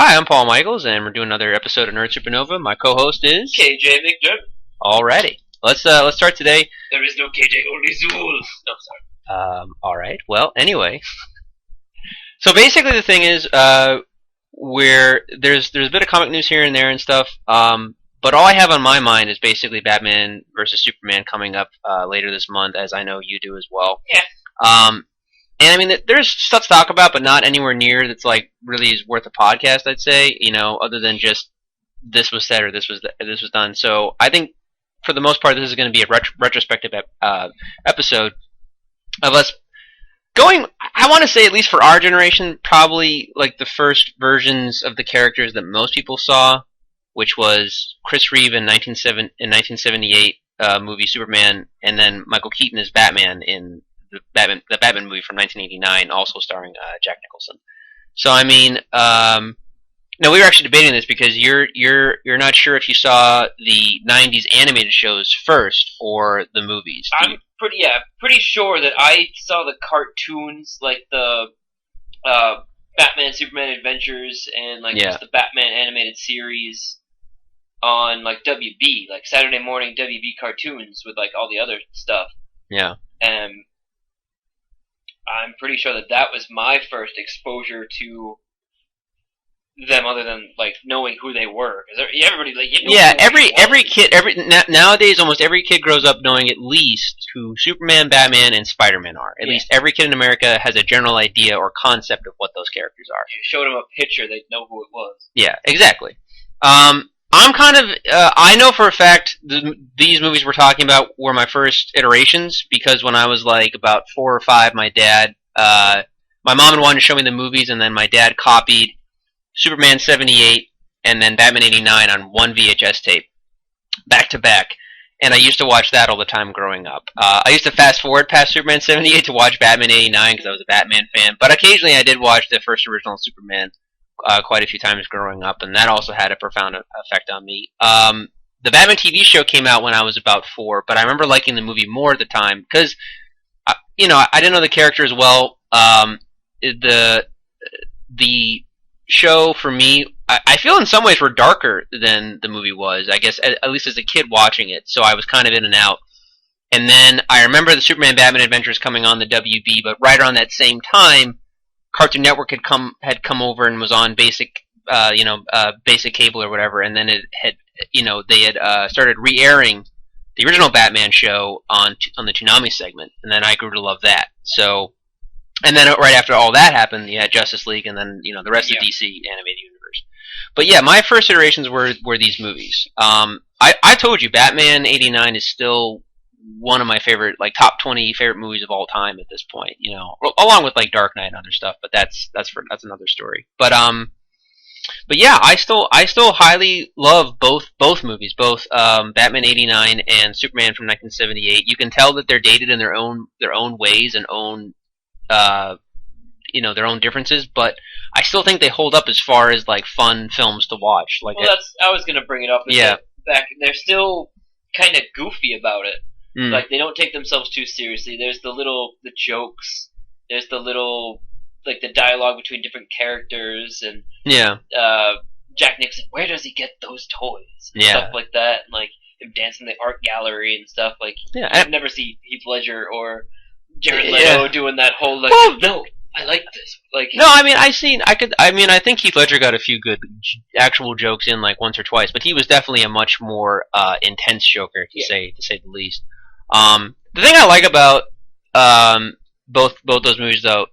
Hi, I'm Paul Michaels, and we're doing another episode of Nerd Supernova. My co-host is KJ McDermott. Alrighty. Let's start today. There is no KJ, only Zool. No, sorry. All right. Well, anyway, so basically the thing is, where there's a bit of comic news here and there and stuff. But all I have on my mind is basically Batman versus Superman coming up later this month, as I know you do as well. Yeah. And I mean, there's stuff to talk about, but not anywhere near that's like really is worth a podcast. I'd say, other than just this was said or this was done. So I think for the most part, this is going to be a retrospective episode of us going. I want to say at least for our generation, probably like the first versions of the characters that most people saw, which was Chris Reeve in 1978 movie Superman, and then Michael Keaton as Batman in the Batman movie from 1989, also starring Jack Nicholson. So I mean, no, we were actually debating this because you're not sure if you saw the 90s animated shows first or the movies. I'm pretty sure that I saw the cartoons, like the Batman Superman Adventures and just the Batman animated series on like WB, like Saturday morning WB cartoons with like all the other stuff. Yeah. And I'm pretty sure that was my first exposure to them, other than like knowing who they were. Because everybody, every kid, nowadays almost every kid grows up knowing at least who Superman, Batman, and Spider-Man are. At least every kid in America has a general idea or concept of what those characters are. You showed them a picture, they'd know who it was. Yeah, exactly. I'm kind of, I know for a fact these movies we're talking about were my first iterations, because when I was like about 4 or 5, my dad, my mom had wanted to show me the movies, and then my dad copied Superman 78 and then Batman 89 on one VHS tape, back to back, and I used to watch that all the time growing up. I used to fast forward past Superman 78 to watch Batman 89 because I was a Batman fan, but occasionally I did watch the first original Superman quite a few times growing up, and that also had a profound effect on me. The Batman TV show came out when I was about 4, but I remember liking the movie more at the time because, I didn't know the character as well. The show for me, I feel in some ways were darker than the movie was. I guess at least as a kid watching it, so I was kind of in and out. And then I remember the Superman Batman Adventures coming on the WB, but right around that same time, Cartoon Network had come over and was on basic cable or whatever, and then it had they had started re-airing the original Batman show on the Toonami segment, and then I grew to love that. So, and then right after all that happened, you had Justice League, and then the rest of DC animated universe. But yeah, my first iterations were these movies. I told you Batman '89 is still one of my favorite, like top 20 favorite movies of all time at this point, along with like Dark Knight and other stuff, but that's another story. But yeah, I still highly love both movies, both Batman '89 and Superman from 1978. You can tell that they're dated in their own ways and own their own differences, but I still think they hold up as far as like fun films to watch. Like, I was gonna bring it up. Yeah, they're still kind of goofy about it. Like, they don't take themselves too seriously. There's the jokes. There's the little, like, the dialogue between different characters, and Jack Nicholson, where does he get those toys? And stuff like that, and like him dancing in the art gallery and stuff. Like, I've never seen Heath Ledger or Jared Leto doing that whole like, no, I like this. Like, no, I mean, I think Heath Ledger got a few good actual jokes in, like once or twice, but he was definitely a much more intense Joker, to say the least. The thing I like about both those movies, though,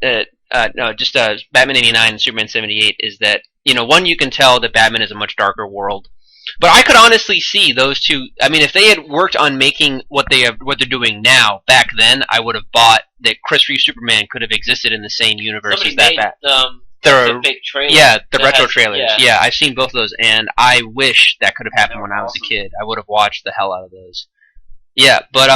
just Batman '89 and Superman '78, is that one, you can tell that Batman is a much darker world, but I could honestly see those two. I mean, if they had worked on making what they're doing now back then, I would have bought that Chris Reeve Superman could have existed in the same universe as that Batman. The big trailer. Yeah, the retro trailers. Yeah, I've seen both of those, and I wish that could have happened when I was a kid. I would have watched the hell out of those. Yeah, but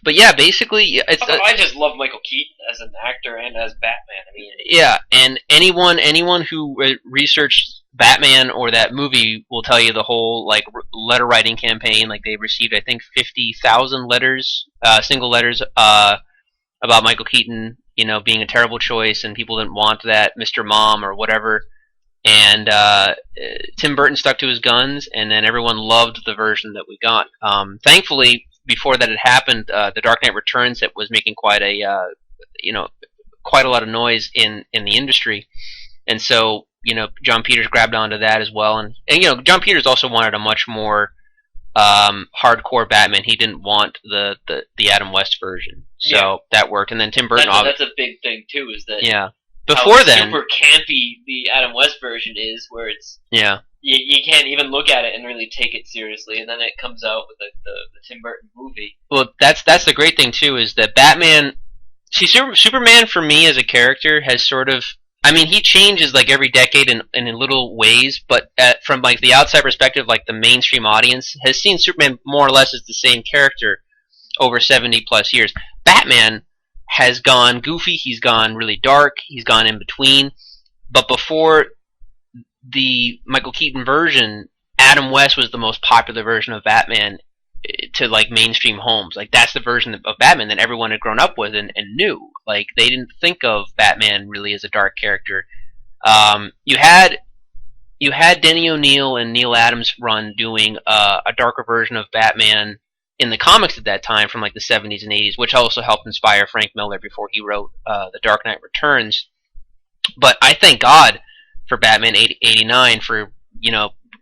yeah, basically, it's. I just love Michael Keaton as an actor and as Batman. I mean, yeah, and anyone who researched Batman or that movie will tell you the whole like letter writing campaign. Like, they received, I think, 50,000 letters, single letters, about Michael Keaton, being a terrible choice, and people didn't want that Mr. Mom or whatever. And Tim Burton stuck to his guns, and then everyone loved the version that we got. Thankfully, before that had happened, The Dark Knight Returns, that was making quite a lot of noise in the industry, and so John Peters grabbed onto that as well, and John Peters also wanted a much more hardcore Batman. He didn't want the Adam West version, so that worked. And then Tim Burton. That's a big thing too, is that before then, super campy the Adam West version is, where it's you can't even look at it and really take it seriously, and then it comes out with the Tim Burton movie. Well, that's the great thing too, is that Batman. See, Superman for me as a character has sort of. I mean, he changes like every decade in little ways, but from like the outside perspective, like the mainstream audience has seen Superman more or less as the same character over 70 plus years. Batman has gone goofy, he's gone really dark, he's gone in between. But before the Michael Keaton version, Adam West was the most popular version of Batman to like mainstream homes. Like that's the version of Batman that everyone had grown up with and knew. Like they didn't think of Batman really as a dark character. You had Denny O'Neil and Neil Adams run doing a darker version of Batman in the comics at that time from like the 70s and 80s, which also helped inspire Frank Miller before he wrote The Dark Knight Returns. But I thank God for Batman 89 for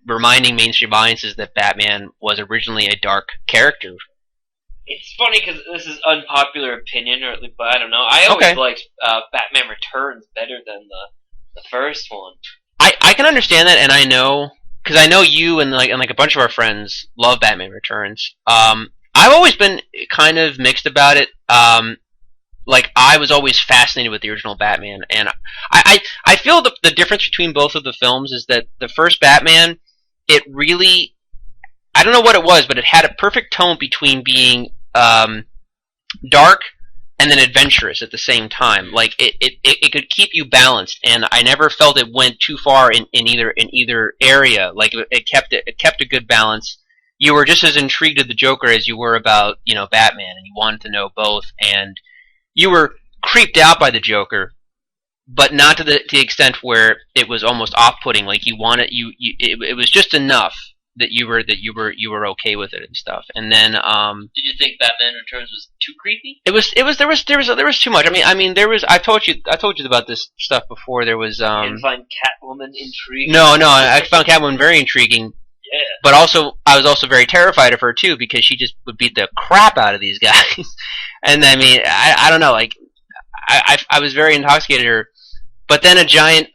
reminding mainstream audiences that Batman was originally a dark character. It's funny because this is unpopular opinion, but I don't know. I always liked Batman Returns better than the first one. I can understand that, and I know because I know you and a bunch of our friends love Batman Returns. I've always been kind of mixed about it. I was always fascinated with the original Batman, and I feel the difference between both of the films is that the first Batman, it really, I don't know what it was, but it had a perfect tone between being dark and then adventurous at the same time. Like it could keep you balanced, and I never felt it went too far in either area. Like it kept a good balance. You were just as intrigued of the Joker as you were about Batman, and you wanted to know both, and you were creeped out by the Joker, but not to the extent where it was almost off-putting. Like it was just enough that you were okay with it and stuff. And then did you think Batman Returns was too creepy? There was too much. I mean there was. I told you about this stuff before. There was. You didn't find Catwoman intriguing? No, I found Catwoman very intriguing. Yeah. But I was also very terrified of her too, because she just would beat the crap out of these guys. And I mean, I don't know, like I was very intoxicated at her. But then a giant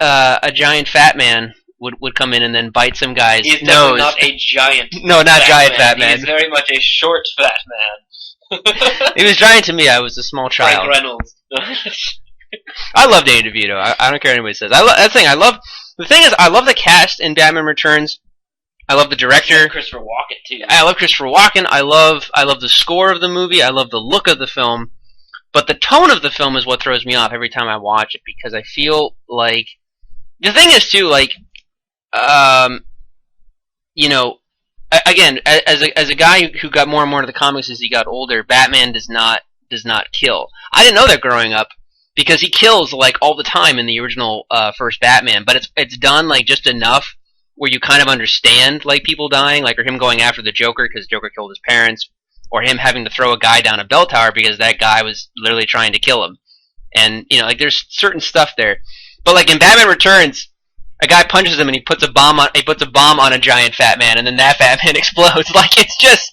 fat man would come in and then bite some guy's He's nose. Definitely not a giant. No, not giant fat man. He's very much a short fat man. He was giant to me. I was a small child. Frank Reynolds. I love Danny DeVito. I don't care what anybody says. The thing is, I love the cast in Batman Returns. I love the director. Christopher Walken too. I love Christopher Walken. I love the score of the movie. I love the look of the film. But the tone of the film is what throws me off every time I watch it, because I feel like the thing is too, like, again, as a guy who got more and more into the comics as he got older, Batman does not kill. I didn't know that growing up, because he kills like all the time in the original first Batman, but it's done like just enough where you kind of understand like people dying, like or him going after the Joker because Joker killed his parents, or him having to throw a guy down a bell tower because that guy was literally trying to kill him. And like there's certain stuff there. But like in Batman Returns, a guy punches him and he puts a bomb on a giant fat man, and then that fat man explodes. Like it's just,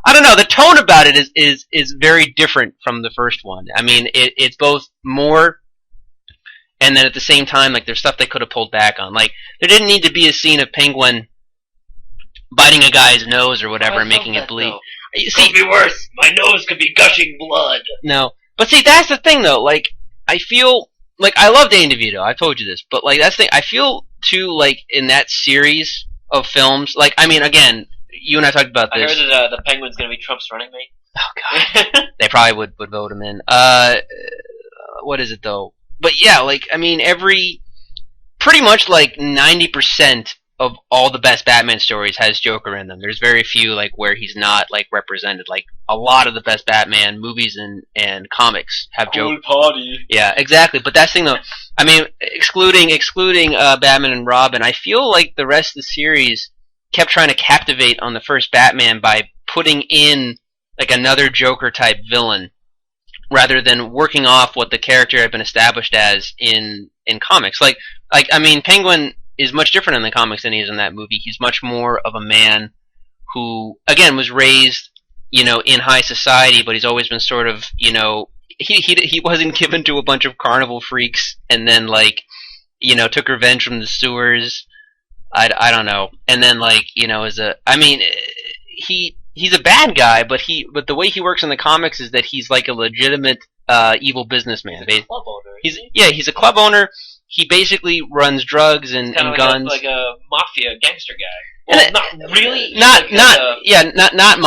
I don't know, the tone about it is very different from the first one. I mean, it's both more, and then at the same time, like there's stuff they could have pulled back on. Like there didn't need to be a scene of Penguin biting a guy's nose or whatever and making it bleed. It could be worse. My nose could be gushing blood. No, but see, that's the thing though. Like I feel like I love Danny DeVito. I told you this, but like that's the thing. I feel too like in that series of films. Like I mean, again, you and I talked about this. I heard that the Penguin's going to be Trump's running mate. Oh God, they probably would vote him in. What is it though? But yeah, like I mean, pretty much like 90% of all the best Batman stories has Joker in them. There's very few like where he's not like represented. Like a lot of the best Batman movies and comics have Joker. Party. Yeah, exactly. But that's the thing though. I mean, excluding Batman and Robin, I feel like the rest of the series kept trying to captivate on the first Batman by putting in like another Joker type villain rather than working off what the character had been established as in comics. Like I mean, Penguin is much different in the comics than he is in that movie. He's much more of a man who, again, was raised, in high society, but he's always been sort of, he wasn't given to a bunch of carnival freaks and then like, took revenge from the sewers. I don't know. And then like, he's a bad guy, but the way he works in the comics is that he's like a legitimate evil businessman. He's a club owner. He's a club owner. He basically runs drugs and guns. Like a mafia gangster guy. Well, not really. Not mafia.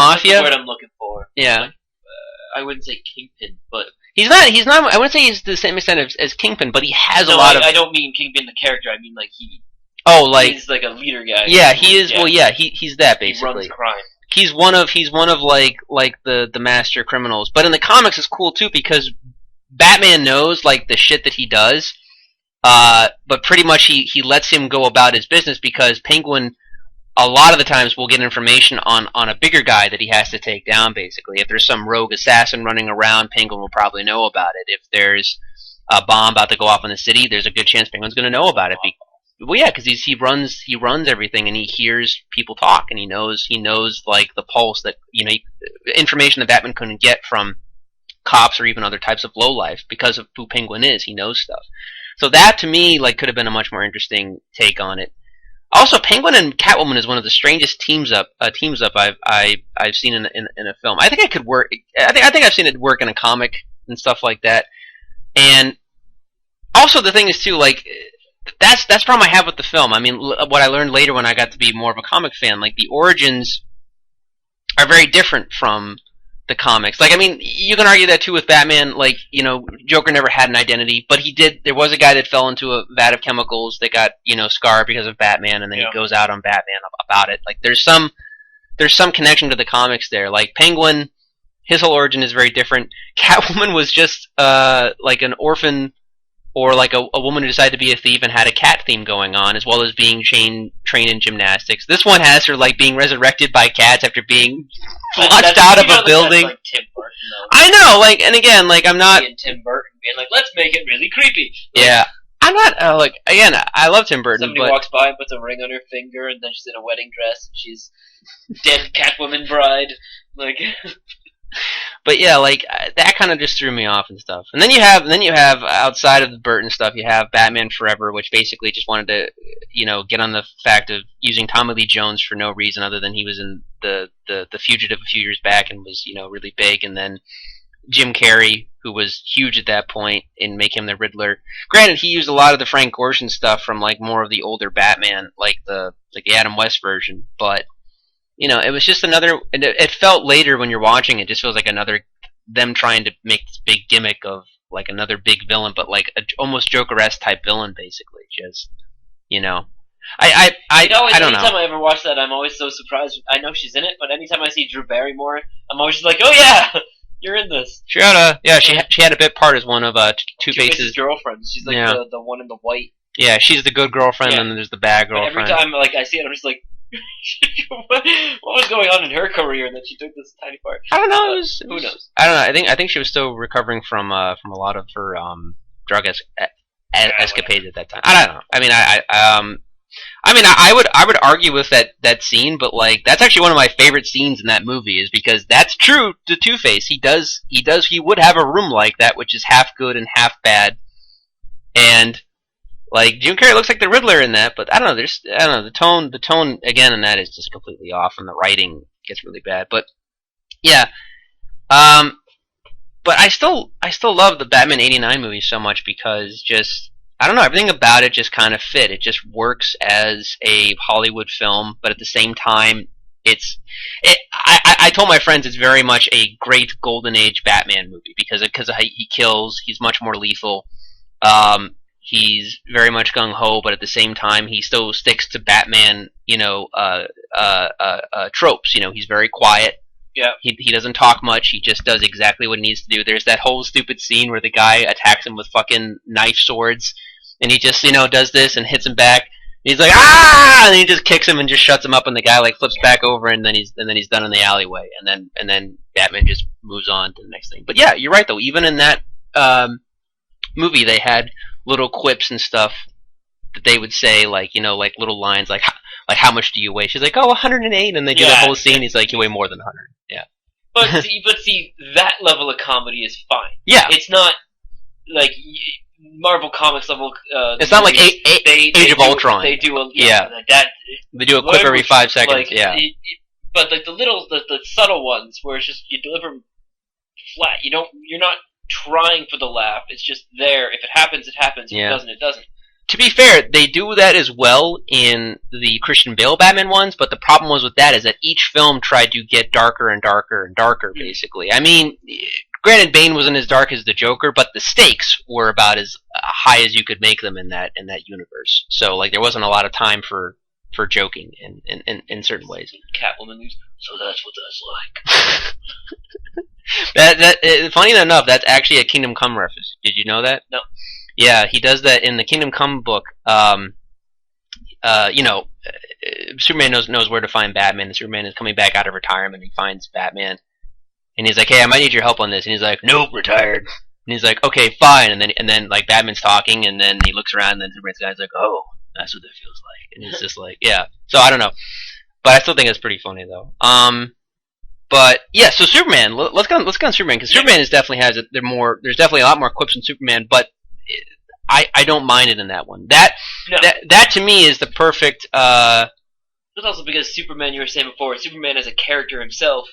That's the word I'm looking for. Yeah. Like, I wouldn't say kingpin, but he's not. I wouldn't say he's to the same extent as Kingpin, but he has a lot of. I don't mean Kingpin the character. I mean like he. Oh, like he's like a leader guy. Yeah, he is. Yeah. Well, yeah, he's that basically. He runs crime. He's one of like the master criminals. But in the comics, it's cool too because Batman knows like the shit that he does. But pretty much he lets him go about his business because Penguin, a lot of the times, will get information on a bigger guy that he has to take down, basically. If there's some rogue assassin running around, Penguin will probably know about it. If there's a bomb about to go off in the city, there's a good chance Penguin's going to know about it. Well, yeah, because he runs everything, and he hears people talk, and he knows like the pulse that, information that Batman couldn't get from cops or even other types of lowlife because of who Penguin is. He knows stuff. So that, to me, like, could have been a much more interesting take on it. Also, Penguin and Catwoman is one of the strangest teams up I've seen in a film. I think I could work. I think I've seen it work in a comic and stuff like that. And also, the thing is too, like, that's the problem I have with the film. I mean, what I learned later when I got to be more of a comic fan, like the origins are very different from the comics. Like, I mean, you can argue that too with Batman. Like, Joker never had an identity, but he did. There was a guy that fell into a vat of chemicals that got, scarred because of Batman, and then he goes out on Batman about it. Like, there's some connection to the comics there. Like, Penguin, his whole origin is very different. Catwoman was just like an orphan, or like a woman who decided to be a thief and had a cat theme going on, as well as being trained in gymnastics. This one has her like being resurrected by cats after being launched out of a building. Like Tim Burton, though. I know, like, and again, like, I'm not. Tim Burton being like, let's make it really creepy. Yeah, I'm not. Like, again, I love Tim Burton. Somebody walks by and puts a ring on her finger, and then she's in a wedding dress, and she's dead Catwoman bride. Like. But yeah, like that kind of just threw me off and stuff. And then you have outside of the Burton stuff, you have Batman Forever, which basically just wanted to, get on the fact of using Tommy Lee Jones for no reason other than he was in the Fugitive a few years back and was, really big, and then Jim Carrey, who was huge at that point, and make him the Riddler. Granted, he used a lot of the Frank Gorshin stuff from like more of the older Batman, like the Adam West version, but. It was just another. It felt later when you're watching it, just feels like another them trying to make this big gimmick of like another big villain, but like almost Joker-esque type villain, basically. Just I don't know. Anytime I ever watch that, I'm always so surprised. I know she's in it, but anytime I see Drew Barrymore, I'm always just like, oh yeah, you're in this. She had a bit part as one of Two-Face's girlfriends. She's like the one in the white. Yeah, she's the good girlfriend, and then there's the bad girlfriend. But every time like I see it, I'm just like. what was going on in her career that she took this tiny part? I don't know. Who knows? I don't know. I think she was still recovering from a lot of her drug escapades at that time. I don't know. I mean, I would argue with that scene, but like that's actually one of my favorite scenes in that movie, is because that's true to Two-Face. He would have a room like that, which is half good and half bad, and. Like Jim Carrey looks like the Riddler in that, but I don't know. The tone again in that is just completely off, and the writing gets really bad. But yeah, but I still love the Batman '89 movie so much because just I don't know, everything about it just kind of fit. It just works as a Hollywood film, but at the same time, I told my friends it's very much a great golden age Batman movie because he kills. He's much more lethal. He's very much gung ho, but at the same time, he still sticks to Batman, tropes. He's very quiet. Yeah. He doesn't talk much. He just does exactly what he needs to do. There's that whole stupid scene where the guy attacks him with fucking knife swords, and he just does this and hits him back. He's like, ah, and he just kicks him and just shuts him up, and the guy like flips back over, and then he's done in the alleyway, and then Batman just moves on to the next thing. But yeah, you're right though. Even in that movie, they had little quips and stuff that they would say, like like little lines like how much do you weigh? She's like, 108, and they do that whole scene. He's like, you weigh more than 100. Yeah. But see, that level of comedy is fine. Yeah. It's not like Marvel Comics level. It's not like Age of Ultron. They do they do a clip every 5 seconds. Like, yeah. But like the subtle ones where it's just you deliver them flat. You're not trying for the laugh. It's just there. If it happens, it happens. If it doesn't, it doesn't. To be fair, they do that as well in the Christian Bale Batman ones, but the problem was with that is that each film tried to get darker and darker and darker, basically. I mean, granted, Bane wasn't as dark as the Joker, but the stakes were about as high as you could make them in that universe. So, like, there wasn't a lot of time for joking in certain ways. Catwoman leaves, so that's what that's like. Funny enough, that's actually a Kingdom Come reference. Did you know that? No. Yeah, he does that in the Kingdom Come book. Superman knows where to find Batman. And Superman is coming back out of retirement. He finds Batman, and he's like, "Hey, I might need your help on this." And he's like, "Nope, retired." And he's like, "Okay, fine." And then like Batman's talking, and then he looks around, and then Superman's guy's like, "Oh, that's what that feels like." And it's just like, yeah. So I don't know, but I still think it's pretty funny though. But yeah, so Superman. Let's go on Superman, because Superman is definitely there's definitely a lot more quips in Superman, but I don't mind it in that one. That to me is the perfect. It's also because Superman, you were saying before, Superman as a character himself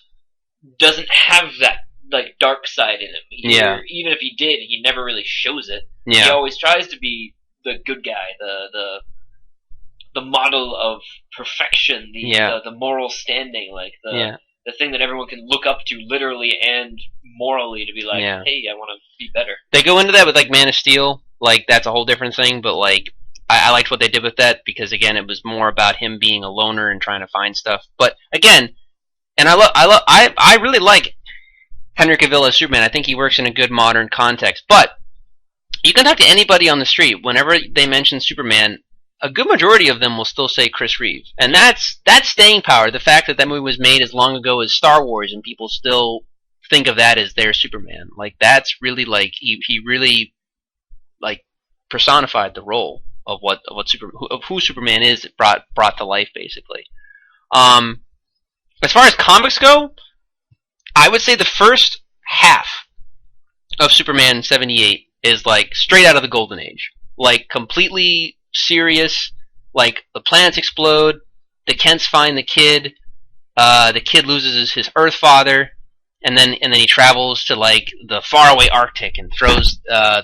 doesn't have that like dark side in him. Even if he did, he never really shows it. Yeah. He always tries to be the good guy, the model of perfection, the moral standing, like the thing that everyone can look up to literally and morally to be like, hey, I want to be better. They go into that with like Man of Steel. Like, that's a whole different thing, but like I liked what they did with that, because again, it was more about him being a loner and trying to find stuff. But again, and I really like Henry Cavill as Superman. I think he works in a good modern context. But you can talk to anybody on the street, whenever they mention Superman, a good majority of them will still say Chris Reeve. And that's staying power. The fact that movie was made as long ago as Star Wars, and people still think of that as their Superman. Like, that's really like he really like personified the role of who Superman is, brought to life, basically. As far as comics go, I would say the first half of Superman 78 is like straight out of the Golden Age. Like, completely serious. Like, the planets explode, the Kents find the kid loses his Earth father, and then he travels to like the faraway Arctic and throws the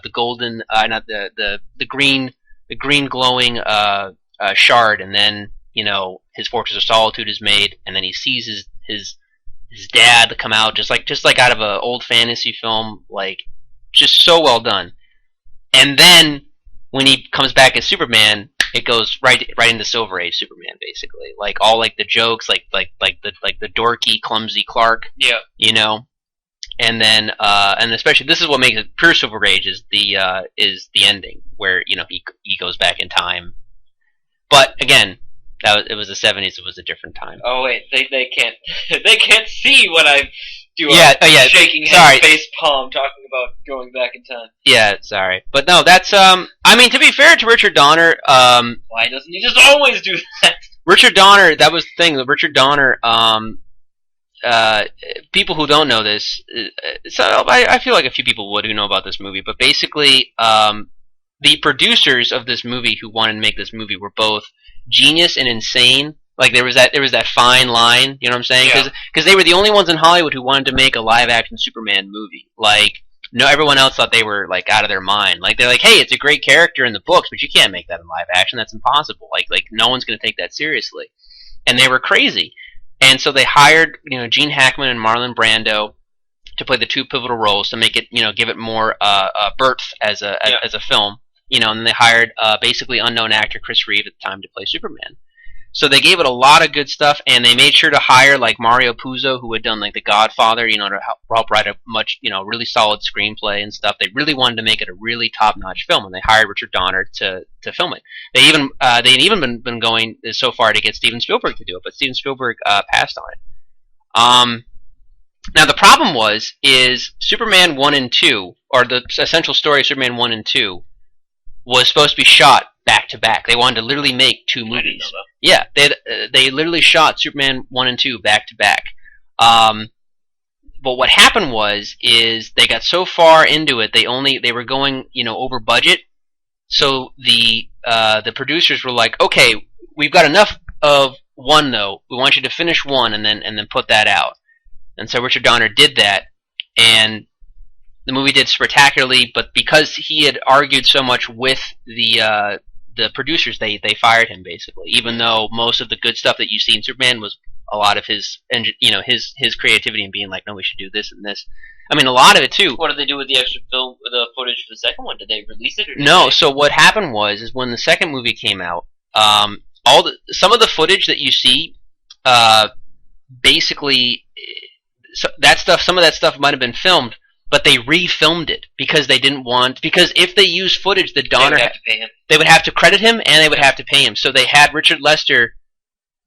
green glowing shard, and then his Fortress of Solitude is made, and then he sees his dad come out just like out of an old fantasy film, like, just so well done. And then when he comes back as Superman, it goes right into Silver Age Superman, basically. Like, all like the jokes, like the dorky, clumsy Clark. Yeah. And then and especially, this is what makes it pure Silver Age, is the ending where he goes back in time. But again, it was the 70s. It was a different time. Oh wait, they can't see what I do. Shaking head, face palm, talking about going back in time. Yeah, sorry, but no, that's I mean, to be fair to Richard Donner, why doesn't he just always do that? Richard Donner, that was the thing. Richard Donner, people who don't know this, so I feel like a few people would who know about this movie, but basically, the producers of this movie who wanted to make this movie were both genius and insane. Like, there was that fine line, you know what I'm saying? Because they were the only ones in Hollywood who wanted to make a live action Superman movie. Like, no, everyone else thought they were like out of their mind. Like, they're like, hey, it's a great character in the books, but you can't make that in live action. That's impossible. Like no one's going to take that seriously. And they were crazy. And so they hired, Gene Hackman and Marlon Brando to play the two pivotal roles to make it, give it more birth as a film. and they hired basically unknown actor Chris Reeve at the time to play Superman. So they gave it a lot of good stuff, and they made sure to hire like Mario Puzo, who had done like The Godfather, to help write a much, really solid screenplay and stuff. They really wanted to make it a really top-notch film, and they hired Richard Donner to film it. They had even been going so far to get Steven Spielberg to do it, but Steven Spielberg passed on it. Now the problem is Superman 1 and 2, or the essential story of Superman 1 and 2, was supposed to be shot back to back. They wanted to literally make two movies. Yeah, they literally shot Superman 1 and 2 back to back. But what happened is they got so far into it, they were going, over budget. So the producers were like, okay, we've got enough of one though. We want you to finish one and then put that out. And so Richard Donner did that, and the movie did spectacularly. But because he had argued so much with the producers, they fired him basically. Even though most of the good stuff that you see in Superman was a lot of his creativity and being like, no, we should do this and this. I mean, a lot of it too. What did they do with the extra film, the footage for the second one? Did they release it? No. So what happened is when the second movie came out, some of the footage that you see, basically, some of that stuff might have been filmed, but they refilmed it because they didn't want. Because if they used footage that Donner had, they would have to credit him and they would have to pay him. So they had Richard Lester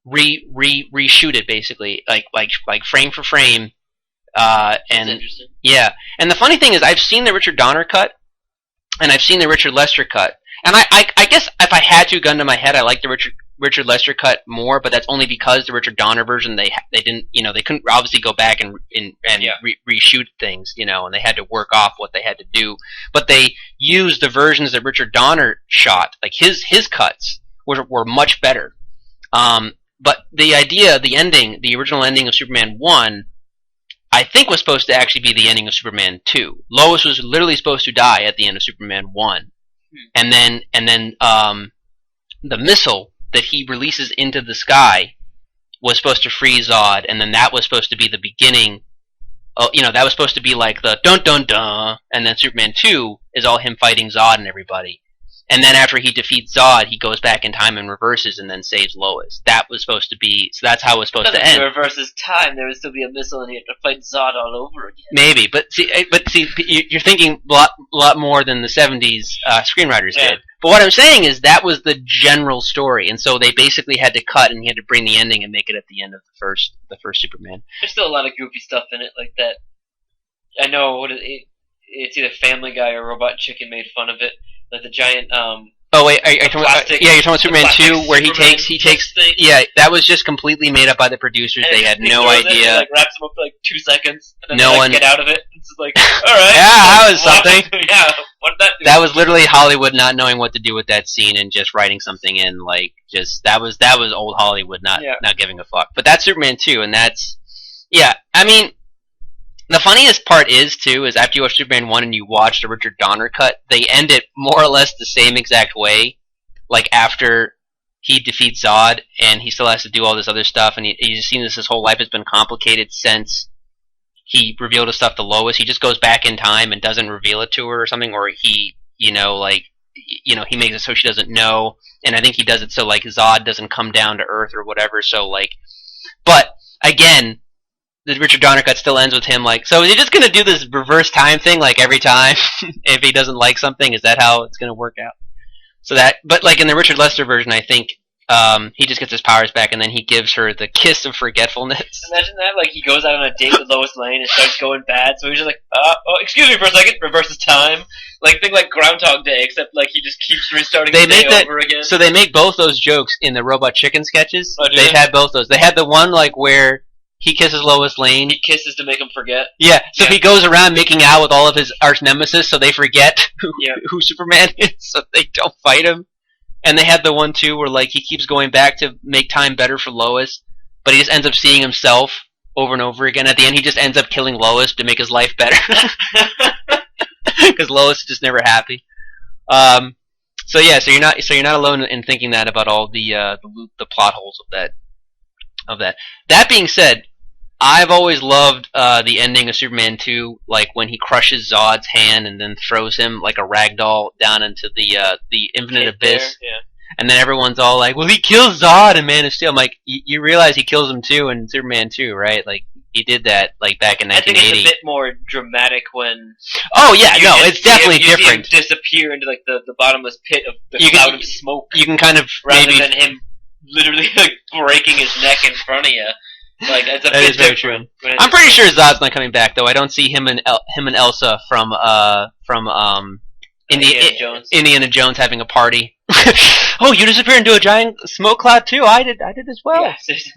reshoot it basically, like frame for frame. That's interesting. Yeah, and the funny thing is, I've seen the Richard Donner cut, and I've seen the Richard Lester cut, and I guess if I had to, gun to my head, I like the Richard Lester cut more, but that's only because the Richard Donner version they didn't, they couldn't obviously go back and reshoot things, and they had to work off what they had to do, but they used the versions that Richard Donner shot, like his cuts were much better. But the original ending of Superman 1, I think was supposed to actually be the ending of Superman 2. Lois was literally supposed to die at the end of Superman 1. And then the missile that he releases into the sky was supposed to free Zod, and then that was supposed to be the beginning. That was supposed to be like the dun dun dun, and then Superman 2 is all him fighting Zod and everybody. And then after he defeats Zod, he goes back in time and reverses and then saves Lois. That was supposed to be, so that's how it was supposed to end. If he reverses time, there would still be a missile and he had to fight Zod all over again. Maybe, but see, you're thinking a lot more than the 70s screenwriters did. But what I'm saying is that was the general story, and so they basically had to cut and he had to bring the ending and make it at the end of the first Superman. There's still a lot of goofy stuff in it like that. I know it's either Family Guy or Robot Chicken made fun of it. Like the giant, oh wait, you're talking about Superman 2, where he takes, yeah, that was just completely made up by the producers. They had no idea. It, like wraps him up for like 2 seconds, and then no one get out of it. It's just like, all right, yeah, that was something. Yeah, what did that do? That was literally Hollywood not knowing what to do with that scene and just writing something in. Like, that was old Hollywood not giving a fuck. But that's Superman 2, and that's, yeah, I mean. The funniest part is after you watch Superman 1 and you watch the Richard Donner cut, they end it more or less the same exact way. Like, after he defeats Zod, and he still has to do all this other stuff, and he's seen this his whole life has been complicated since he revealed his stuff to Lois. He just goes back in time and doesn't reveal it to her or something, or he makes it so she doesn't know, and I think he does it so, like, Zod doesn't come down to Earth or whatever, so, like... But, again... The Richard Donner cut still ends with him like, so is he just going to do this reverse time thing like every time if he doesn't like something? Is that how it's going to work out? So that, but like in the Richard Lester version, I think he just gets his powers back and then he gives her the kiss of forgetfulness. Imagine that, like he goes out on a date with Lois Lane and starts going bad, so he's just like, excuse me for a second, reverses time. Like, think like Groundhog Day, except like he just keeps restarting the day over again. So they make both those jokes in the Robot Chicken sketches. Oh, They've had both those. They had the one like where he kisses Lois Lane. He kisses to make him forget. Yeah, so he goes around making out with all of his arch nemesis so they forget who Superman is, so they don't fight him. And they had the one, too, where like he keeps going back to make time better for Lois, but he just ends up seeing himself over and over again. At the end, he just ends up killing Lois to make his life better. Because Lois is just never happy. So you're not alone in thinking that about all the plot holes of that. That being said, I've always loved the ending of Superman 2, like when he crushes Zod's hand and then throws him like a ragdoll down into the infinite abyss. Yeah. And then everyone's all like, "Well, he kills Zod in Man of Steel." I'm like, "You realize he kills him too in Superman 2, right? Like he did that like back in 1980." I think it's a bit more dramatic when. Oh yeah, no, it's definitely different. See him disappear into like the bottomless pit of the cloud of smoke. You can kind of rather than him literally like breaking his neck in front of you. Like it's a bit different. I'm pretty sure Zod's not coming back though. I don't see him and Elsa from Indiana Jones having a party. Oh, you disappeared into a giant smoke cloud too. I did as well. Yes.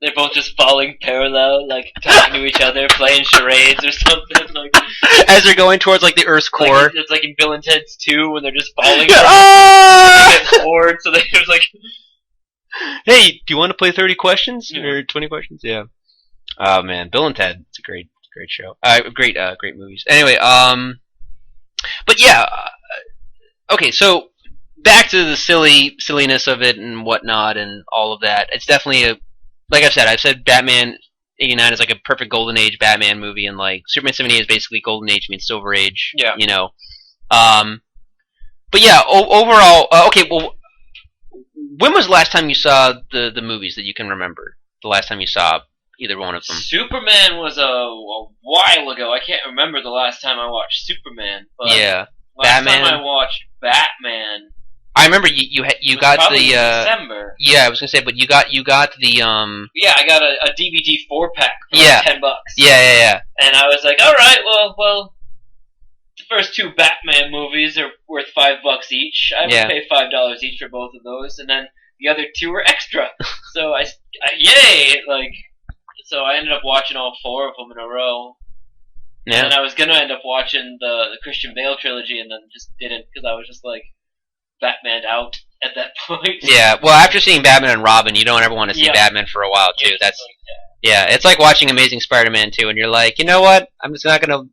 They're both just falling parallel, like talking to each other, playing charades or something. Like as they're going towards like the Earth's core. Like, it's like in Bill and Ted's 2 when they're just falling. Ah! They get bored, so they're like, "Hey, do you want to play 30 questions or 20 questions?" Yeah. Oh man, Bill and Ted. It's a great show. Great movies. Anyway, but yeah. Okay, so back to the silliness of it and whatnot and all of that. It's definitely like I've said Batman 89 is like a perfect golden age Batman movie, and like Superman 78 is basically golden age means silver age. Yeah. You know. But yeah, overall, okay. Well, when was the last time you saw the movies that you can remember? The last time you saw either one of them? Superman was a while ago. I can't remember the last time I watched Superman. But yeah. Last time I watched Batman. I remember you got the December. Yeah, I was gonna say, but you got the Yeah, I got a DVD 4-pack for like $10. Yeah. And I was like, all right, well, the first 2 Batman movies are worth $5 each. I would pay $5 each for both of those, and then the other 2 were extra. So I yay! Like, so I ended up watching all 4 of them in a row. Yeah. And I was gonna end up watching the Christian Bale trilogy, and then just didn't because I was just like Batman out at that point. Yeah. Well, after seeing Batman and Robin, you don't ever want to see Batman for a while too. That's it's like watching Amazing Spider-Man 2, and you're like, you know what? I'm just not gonna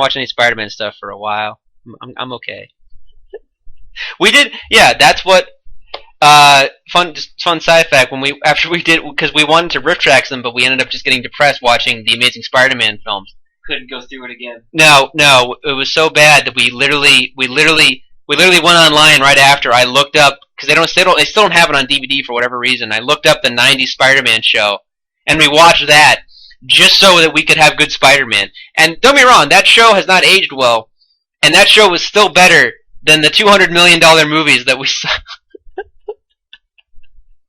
watch any Spider-Man stuff for a while. I'm okay. We did. Yeah, that's what. Fun side fact after we did because we wanted to riff track them, but we ended up just getting depressed watching the Amazing Spider-Man films. Couldn't go through it again. No, it was so bad that we literally went online right after. I looked up because they still don't have it on DVD for whatever reason. I looked up the '90s Spider-Man show, and we watched that just so that we could have good Spider-Man. And don't get me wrong, that show has not aged well, and that show was still better than the $200 million movies that we saw.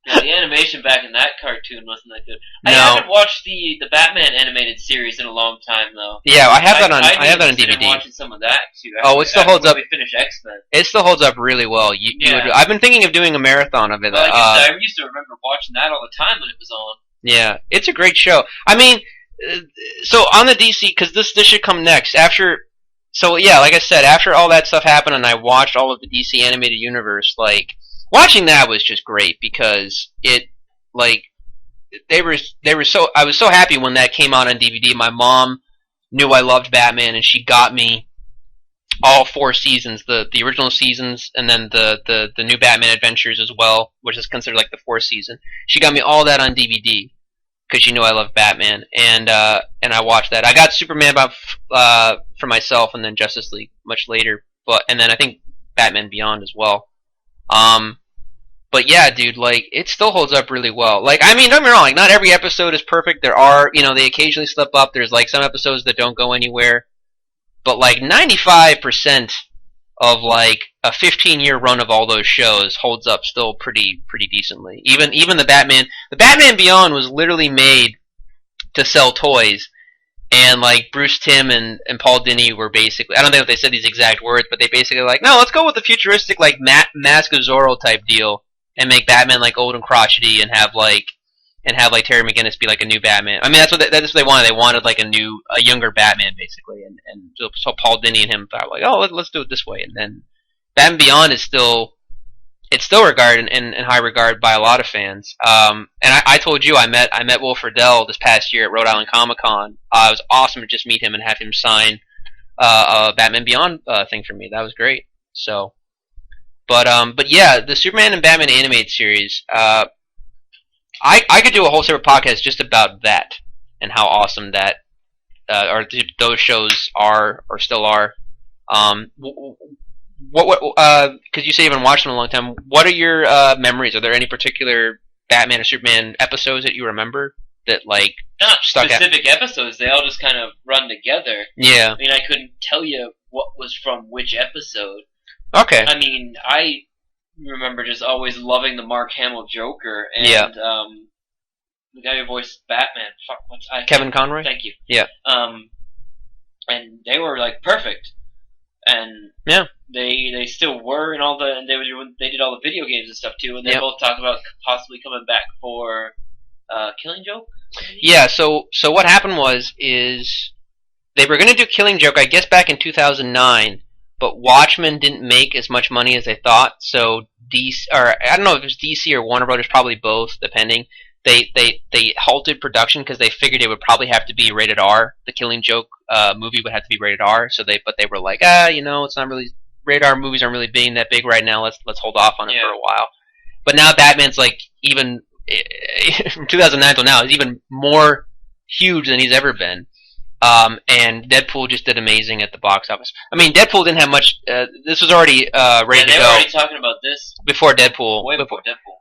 Yeah, the animation back in that cartoon wasn't that good. I haven't watched the Batman animated series in a long time though. Yeah, I have that on DVD. Watching some of that too. It still holds up. We finish X-Men. It still holds up really well. I've been thinking of doing a marathon of it. Well, I used to remember watching that all the time when it was on. Yeah, it's a great show. I mean, so on the DC because this should come next after. So yeah, like I said, after all that stuff happened and I watched all of the DC animated universe, like. Watching that was just great because it, like, I was so happy when that came out on DVD. My mom knew I loved Batman and she got me all 4 seasons, the original seasons and then the new Batman Adventures as well, which is considered like the 4th season. She got me all that on DVD because she knew I loved Batman and I watched that. I got Superman for myself and then Justice League much later, and then I think Batman Beyond as well. But yeah, dude, like, it still holds up really well. Like, I mean, don't get me wrong, like, not every episode is perfect. There are, they occasionally slip up. There's, like, some episodes that don't go anywhere. But, like, 95% of, like, a 15-year run of all those shows holds up still pretty decently. Even the Batman Beyond was literally made to sell toys. And, like, Bruce Timm and Paul Dini were basically, I don't know if they said these exact words, but they basically like, no, let's go with the futuristic, like, Mask of Zorro type deal. And make Batman like old and crotchety, and have like Terry McGinnis be like a new Batman. I mean, that's what they wanted. They wanted like a younger Batman basically, and so Paul Dini and him thought like, oh, let's do it this way. And then Batman Beyond is still regarded in high regard by a lot of fans. And I told you I met Will Friedle this past year at Rhode Island Comic Con. It was awesome to just meet him and have him sign a Batman Beyond thing for me. That was great. So. But yeah, the Superman and Batman animated series, I could do a whole separate podcast just about that and how awesome that or those shows are or still are. What because you say you haven't watched them in a long time. What are your memories? Are there any particular Batman or Superman episodes that you remember that like not stuck specific episodes? They all just kind of run together. Yeah. I mean, I couldn't tell you what was from which episode. Okay. I mean, I remember just always loving the Mark Hamill Joker and the guy who voiced Batman. Kevin Conroy. Thank you. Yeah. And they were like perfect. And yeah, they still were, and they did all the video games and stuff too, and they both talked about possibly coming back for Killing Joke. Yeah. So what happened is they were going to do Killing Joke, I guess, back in 2009, but Watchmen didn't make as much money as they thought. So DC, or I don't know if it was DC or Warner Brothers, probably both, depending. They halted production because they figured it would probably have to be rated R. The Killing Joke movie would have to be rated R. So they were like, it's not really, rated R movies aren't really being that big right now. Let's hold off on it for a while. But now Batman's like even from 2009 till now is even more huge than he's ever been. And Deadpool just did amazing at the box office. I mean, Deadpool didn't have much. This was already ready to go. They were already talking about this before Deadpool. Way before Deadpool.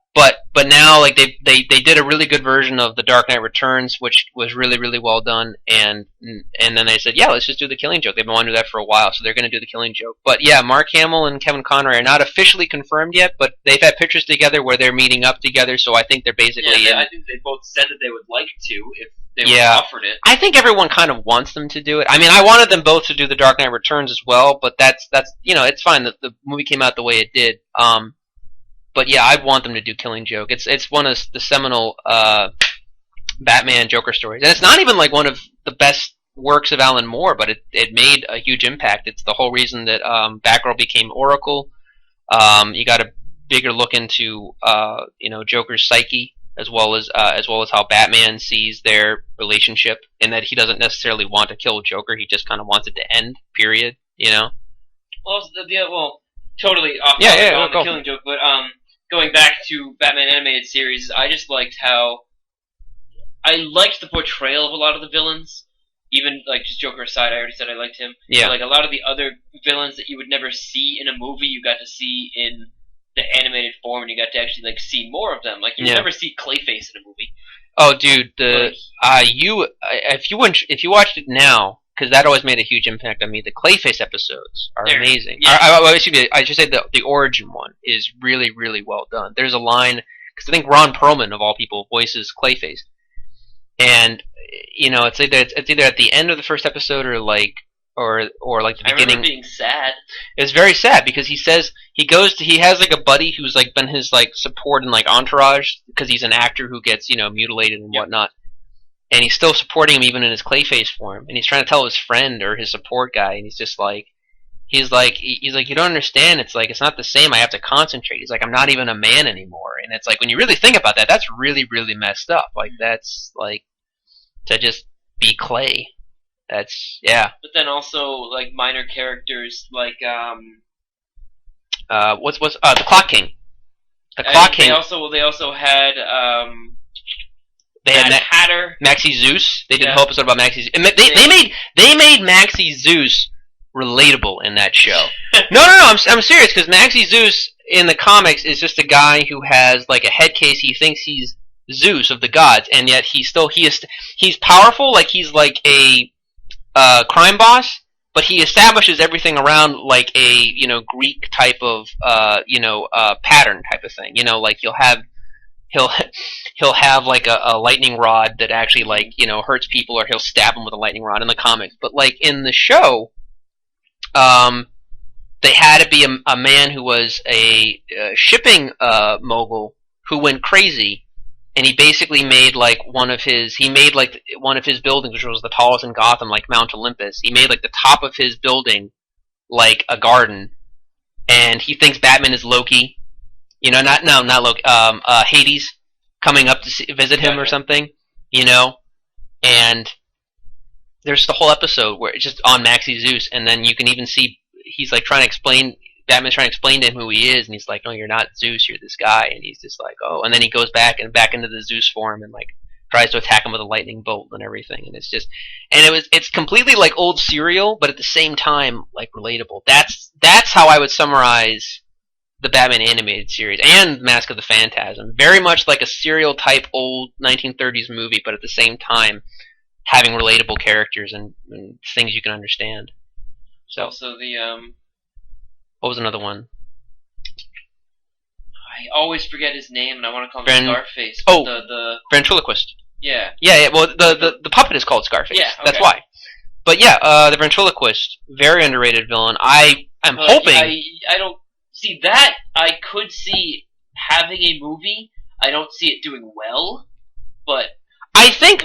But now like they did a really good version of The Dark Knight Returns, which was really, really well done, and then they said, let's just do The Killing Joke. They've been wanting to do that for a while, so they're going to do The Killing Joke. But yeah, Mark Hamill and Kevin Conroy are not officially confirmed yet, but they've had pictures together where they're meeting up together, so I think they're basically I think they both said that they would like to if they were offered it. I think everyone kind of wants them to do it. I mean, I wanted them both to do The Dark Knight Returns as well, but that's it's fine that the movie came out the way it did. But yeah, I'd want them to do Killing Joke. It's one of the seminal Batman Joker stories, and it's not even like one of the best works of Alan Moore, but it made a huge impact. It's the whole reason that Batgirl became Oracle. You got a bigger look into Joker's psyche, as well as how Batman sees their relationship, and that he doesn't necessarily want to kill Joker. He just kind of wants it to end. Period. Well, totally off on the Killing Joke, but going back to Batman animated series, I just liked how I liked the portrayal of a lot of the villains. Even like just Joker aside, I already said I liked him. Yeah. But, like a lot of the other villains that you would never see in a movie, you got to see in the animated form, and you got to actually like see more of them. Like you would never see Clayface in a movie. Oh, dude, if you watched it now, because that always made a huge impact on me. The Clayface episodes are amazing. Yeah. I should say the origin one is really, really well done. There's a line, because I think Ron Perlman, of all people, voices Clayface. And, it's either at the end of the first episode or like the beginning. I remember being sad. It's very sad, because he says, he has like a buddy who's like been his like support and like entourage, because he's an actor who gets, mutilated and whatnot. And he's still supporting him even in his Clayface form. And he's trying to tell his friend or his support guy, and he's just like, you don't understand. It's like, it's not the same. I have to concentrate. He's like, I'm not even a man anymore. And it's like, when you really think about that, that's really, really messed up. Like, that's like, to just be Clay. That's, yeah. But then also, like, minor characters, like, the Clock King. The Clock King. They also had, they had Hatter. Maxie Zeus. They did a whole episode about Maxie Zeus. And they made Maxie Zeus relatable in that show. No, I'm serious, because Maxie Zeus in the comics is just a guy who has like a head case. He thinks he's Zeus of the gods, and yet he's powerful. Like he's like a crime boss, but he establishes everything around like a Greek type of pattern type of thing. Like he'll have like a lightning rod that actually like hurts people, or he'll stab them with a lightning rod in the comics. But like in the show, they had to be a man who was a shipping mogul who went crazy, and he basically made like one of his buildings, which was the tallest in Gotham, like Mount Olympus. He made like the top of his building like a garden, and he thinks Batman is Loki. Not Loki. Hades coming up to visit him or something. And there's the whole episode where it's just on Maxie Zeus, and then you can even see he's like trying to explain Batman's trying to explain to him who he is, and he's like, "No, you're not Zeus. You're this guy." And he's just like, "Oh," and then he goes back into the Zeus form and like tries to attack him with a lightning bolt and everything. And it's completely like old serial, but at the same time like relatable. That's how I would summarize the Batman animated series and Mask of the Phantasm. Very much like a serial type old 1930s movie, but at the same time having relatable characters and things you can understand. So also what was another one? I always forget his name, and I want to call him Scarface. Oh, the ventriloquist. Yeah. Yeah. Well, the puppet is called Scarface. Yeah, okay. That's why. But yeah, the ventriloquist, very underrated villain. I'm hoping. I don't see that. I could see having a movie. I don't see it doing well, but I think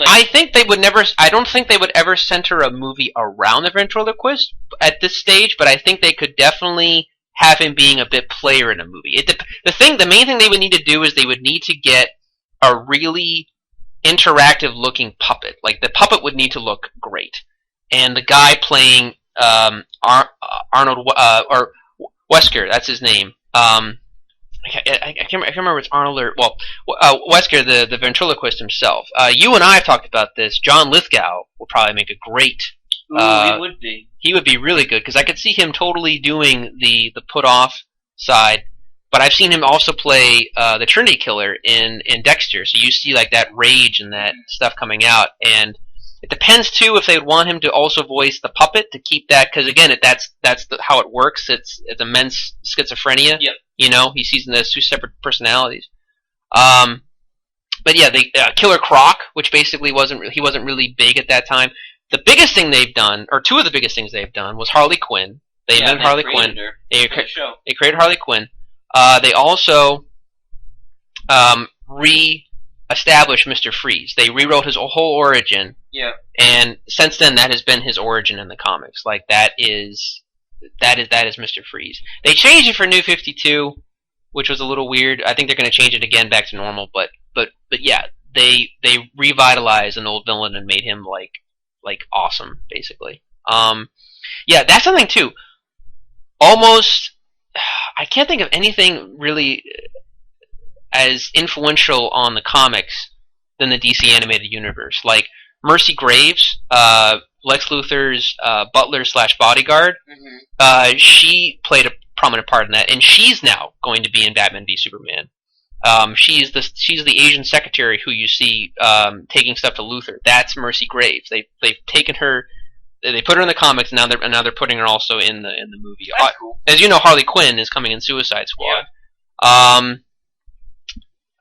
they would never. I don't think they would ever center a movie around the ventriloquist at this stage. But I think they could definitely have him being a bit player in a movie. The main thing they would need to do is they would need to get a really interactive looking puppet. Like the puppet would need to look great, and the guy playing Arnold or Wesker, that's his name. I can't remember if it's Arnold or Wesker, the ventriloquist himself. You and I have talked about this. John Lithgow will probably make a great. He would be. He would be really good because I could see him totally doing the put off side. But I've seen him also play the Trinity Killer in Dexter, so you see like that rage and that stuff coming out. And it depends too if they would want him to also voice the puppet to keep that, because again, that's how it works. It's immense schizophrenia. Yep. You know, he sees them as two separate personalities. But yeah, Killer Croc, which basically wasn't really big at that time. The biggest thing they've done, or two of the biggest things they've done, was Harley Quinn. They invented Harley Quinn. They created Harley Quinn. They also re-established Mr. Freeze. They rewrote his whole origin. Yeah. And since then, that has been his origin in the comics. Like that is Mr. Freeze. They changed it for New 52, which was a little weird. I think they're going to change it again back to normal. But yeah, they revitalized an old villain and made him like awesome, basically. Yeah, that's something too. Almost, I can't think of anything really as influential on the comics than the DC animated universe. Like Mercy Graves, Lex Luthor's butler/bodyguard. Mm-hmm. She played a prominent part in that, and she's now going to be in Batman v Superman. She's the Asian secretary who you see taking stuff to Luthor. That's Mercy Graves. They've taken her. They put her in the comics, and now they're putting her also in the movie. That's cool. As you know, Harley Quinn is coming in Suicide Squad. Yeah.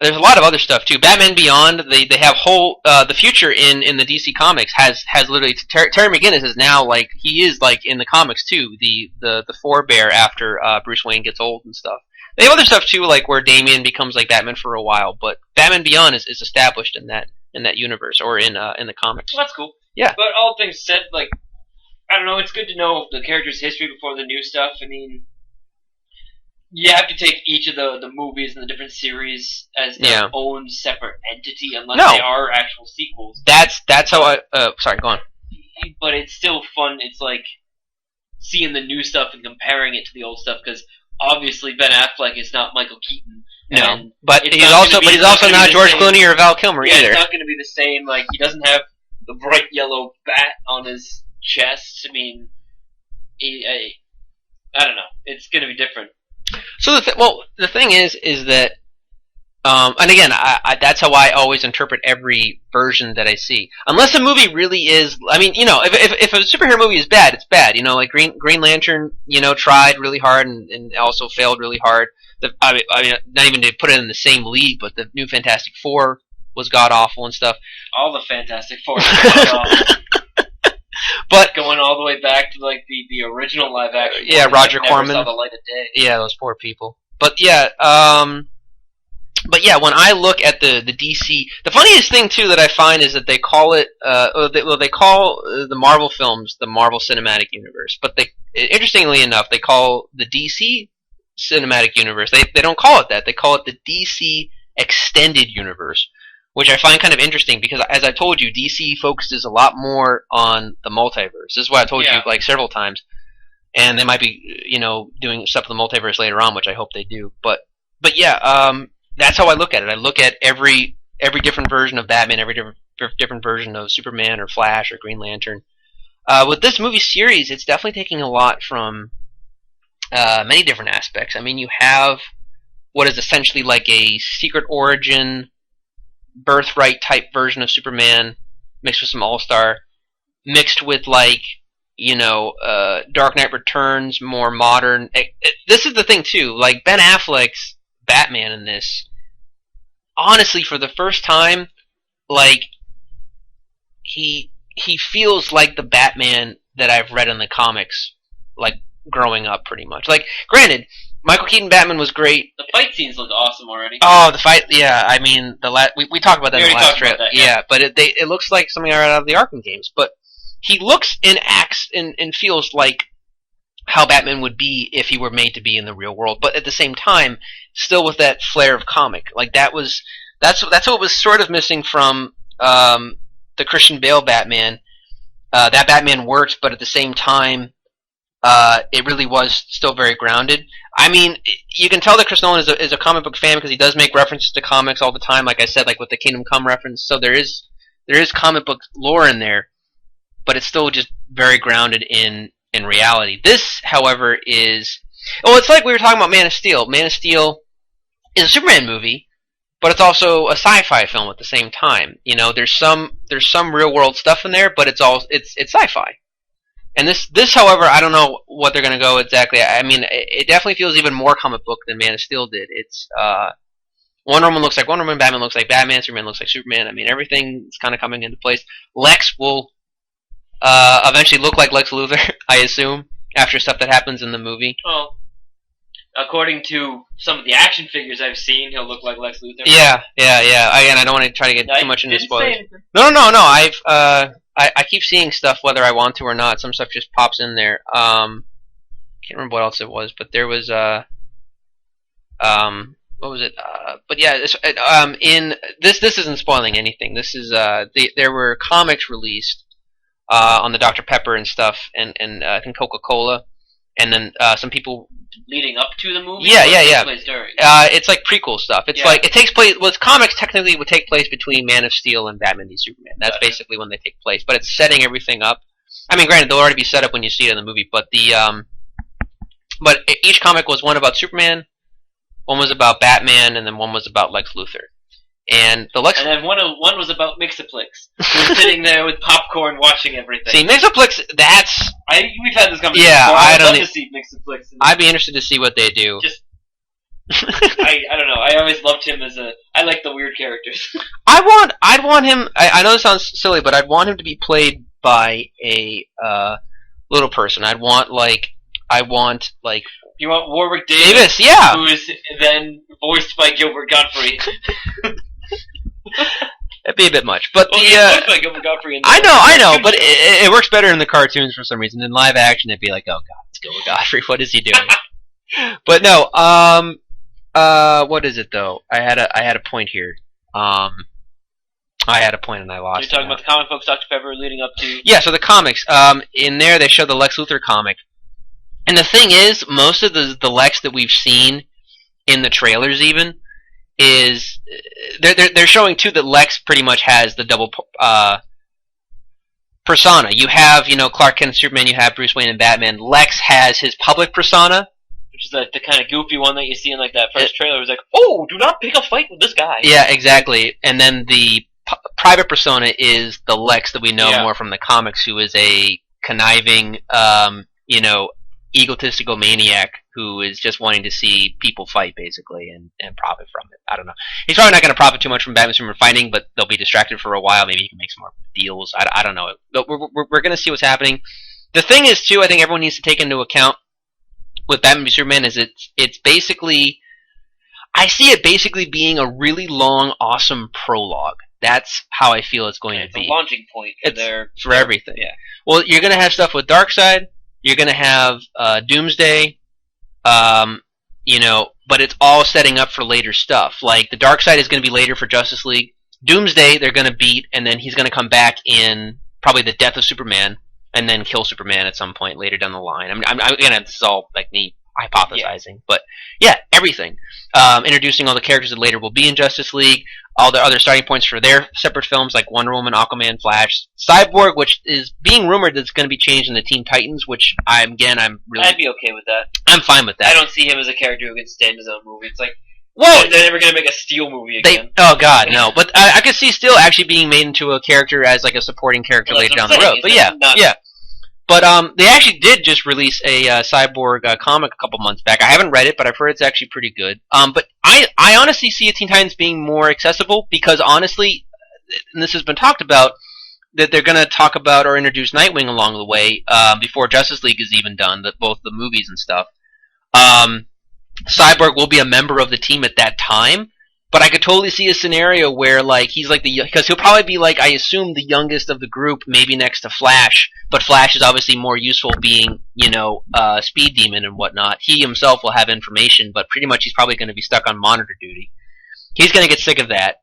There's a lot of other stuff too. Batman Beyond. They have whole the future in the DC comics has literally Terry McGinnis is now like he is like in the comics too. The forebear after Bruce Wayne gets old and stuff. They have other stuff too, like where Damian becomes like Batman for a while, but Batman Beyond is established in that universe or in the comics. Well, that's cool. Yeah. But all things said, like I don't know, it's good to know the character's history before the new stuff. I mean, you have to take each of the movies and the different series as their own separate entity, unless they are actual sequels. That's how I. Sorry, go on. But it's still fun. It's like seeing the new stuff and comparing it to the old stuff, because obviously Ben Affleck is not Michael Keaton. No, but he's also not George Clooney or Val Kilmer either. It's not going to be the same. Like he doesn't have the bright yellow bat on his chest. I mean, I don't know. It's going to be different. So the thing is that, and again, I that's how I always interpret every version that I see. Unless a movie really is, I mean, you know, if a superhero movie is bad, it's bad. You know, like Green Lantern, you know, tried really hard and also failed really hard. I mean, not even to put it in the same league, but the new Fantastic Four was god awful and stuff. All the Fantastic Four was god awful. But going all the way back to like the original live action. Yeah, Roger Corman. Never saw the light of day. Yeah, those poor people. But yeah, when I look at the DC, the funniest thing too that I find is that they call it they call the Marvel films the Marvel Cinematic Universe, but interestingly enough they call the DC Cinematic Universe, they don't call it that. They call it the DC Extended Universe, which I find kind of interesting because, as I told you, DC focuses a lot more on the multiverse. This is what I told you like several times. and they might be doing stuff with the multiverse later on, which I hope they do. But yeah, that's how I look at it. I look at every different version of Batman, every different version of Superman or Flash or Green Lantern. With this movie series, it's definitely taking a lot from many different aspects. I mean, you have what is essentially like a secret origin, birthright type version of Superman, mixed with some All-Star, mixed with like Dark Knight Returns, more modern. This is the thing too. Like Ben Affleck's Batman in this, honestly, for the first time, like he feels like the Batman that I've read in the comics, like growing up, pretty much. Like, granted, Michael Keaton Batman was great. The fight scenes look awesome already. Oh, the fight! Yeah, I mean, we talked about that in the last trip. Yeah, but it looks like something right out of the Arkham games. But he looks and acts and feels like how Batman would be if he were made to be in the real world. But at the same time, still with that flair of comic. Like that's what was sort of missing from the Christian Bale Batman. That Batman worked, but at the same time, it really was still very grounded. I mean, you can tell that Chris Nolan is a comic book fan because he does make references to comics all the time. Like I said, like with the Kingdom Come reference, so there is comic book lore in there, but it's still just very grounded in reality. This, however, is it's like we were talking about Man of Steel. Man of Steel is a Superman movie, but it's also a sci-fi film at the same time. There's some real world stuff in there, but it's sci-fi. And this, however, I don't know what they're going to go exactly. I mean, it definitely feels even more comic book than Man of Steel did. It's Wonder Woman looks like Wonder Woman, Batman looks like Batman, Superman looks like Superman. I mean, everything's kind of coming into place. Lex will eventually look like Lex Luthor, I assume, after stuff that happens in the movie. Well, according to some of the action figures I've seen, he'll look like Lex Luthor. Yeah. Again, I don't want to try to get too much into spoilers. No. I keep seeing stuff whether I want to or not. Some stuff just pops in there. Can't remember what else it was, but there was what was it? But yeah, in this isn't spoiling anything. This is there were comics released on the Dr. Pepper and stuff, and I think Coca-Cola, and then some people leading up to the movie. Yeah. During? It's like prequel stuff. It's like it takes place. Well, comics technically would take place between Man of Steel and Batman v Superman. That's basically when they take place. But it's setting everything up. I mean, granted, they'll already be set up when you see it in the movie. But but each comic was one about Superman, one was about Batman, and then one was about Lex Luthor. And then one was about Mixaplex, who was sitting there with popcorn watching everything. See, Mixaplex, we've had this conversation. Yeah, before. I'd love to see Mixaplex. I'd be interested to see what they do. I don't know. I always loved him I like the weird characters. I'd want him. I know this sounds silly, but I'd want him to be played by a little person. You want Warwick Davis? Yeah. Who is then voiced by Gilbert Gottfried. That'd be a bit much, but he's voiced by Gilbert Gottfried. I know, but it works better in the cartoons for some reason. In live action, it'd be like, oh god, it's Gilbert Gottfried. What is he doing? But no, what is it though? I had a point here. I had a point and I lost. You're talking about the comic books, Dr. Pepper, leading up to. Yeah, so the comics. In there, they show the Lex Luthor comic, and the thing is, most of the Lex that we've seen in the trailers, even, is they're showing too that Lex pretty much has the double persona. You have Clark Kent and Superman, you have Bruce Wayne and Batman. Lex has his public persona, which is the kind of goofy one that you see in like that first trailer. It was like, oh, do not pick a fight with this guy. Yeah, exactly. And then the private persona is the Lex that we know more from the comics, who is a conniving, egotistical maniac who is just wanting to see people fight, basically, and profit from it. I don't know. He's probably not going to profit too much from Batman Superman fighting, but they'll be distracted for a while. Maybe he can make some more deals. I don't know. We're going to see what's happening. The thing is, too, I think everyone needs to take into account with Batman v Superman is it's basically... I see it basically being a really long, awesome prologue. That's how I feel it's going to be. It's a launching point for everything. Yeah. Well, you're going to have stuff with Darkseid. You're going to have Doomsday. But it's all setting up for later stuff. Like, the Darkseid is going to be later for Justice League. Doomsday, they're going to beat, and then he's going to come back in probably the Death of Superman. and then kill Superman at some point later down the line. Again, this is all like me hypothesizing, but yeah, everything. Introducing all the characters that later will be in Justice League, all the other starting points for their separate films like Wonder Woman, Aquaman, Flash, Cyborg, which is being rumored that it's going to be changed into Teen Titans, which I'd be okay with that. I'm fine with that. I don't see him as a character who could stand his own movie. It's like, well, they're never going to make a Steel movie again. Oh God, no! But I could see Steel actually being made into a character as like a supporting character later down the road. But yeah. But they actually did just release a Cyborg comic a couple months back. I haven't read it, but I've heard it's actually pretty good. But I honestly see Teen Titans being more accessible because honestly, and this has been talked about, that they're going to talk about or introduce Nightwing along the way before Justice League is even done, both the movies and stuff. Cyborg will be a member of the team at that time. But I could totally see a scenario where, like, he's like because he'll probably be, like, I assume the youngest of the group, maybe next to Flash. But Flash is obviously more useful being, Speed Demon and whatnot. He himself will have information, but pretty much he's probably going to be stuck on monitor duty. He's going to get sick of that.